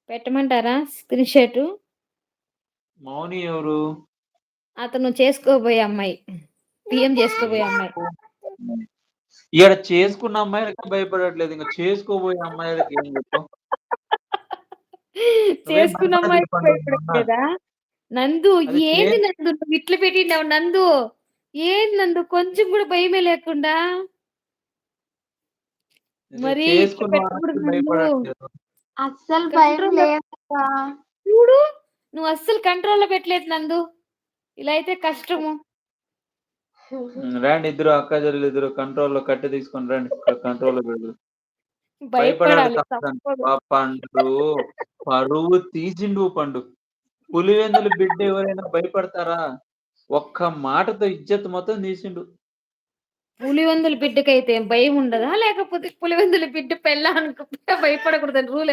పెట్టమంటారా screen shot? మౌని ఎవరు? అతను చేసుకోబోయే అమ్మాయి. పీఎం చేసుకోబోయే అమ్మాయి. ఈడ చేసుకున్న అమ్మాయిలకి భయపడట్లేదు. ఇంక చేసుకోబోయే అమ్మాయిలకి ఏం చెప్పు? నువ్వేం చేసుకున్న భయపడేది అమ్మాయికి పండు మొన్న. భయపడట్లేదా? నందు అది చే ఏంది నందు నువ్వు ఇట్లా పెట్టిండావు నందు? ఏంది నందు కొంచెం కూడా భయమే లేకుండా? మరీ ఇట్లా చేసుకున్న పెట్టకూడదు వాళ్ళకి నందు. భయపడట్లేదు. అస్సలు భయం కంట్రోల్‌లో లేదక్క. చూడు నువ్వు అస్సలు కంట్రోల్‌లో పెట్టలేదు నందు. ఇలా అయితే కష్టము. రండి ఇద్దరు అక్క చెల్లెలిద్దరు కంట్రోల్‌లో కట్టె తీసుకొని రండి. కంట్రోల్‌లో పెడదురు. భయపడాడు భయపడాలి తప్పదని. తప్పదు. పండు పరువు తీసిండు పండు. పులివెందుల బిడ్డ ఎవరైనా భయపడతారా? ఒక్క మాటతో ఇజ్జత్ మొత్తం తీసిండు. పులివెందుల బిడ్డకైతే భయం ఉండదా? లేకపోతే పులివెందుల బిడ్డ పెళ్ళానికి భయపడకూడదని రూల్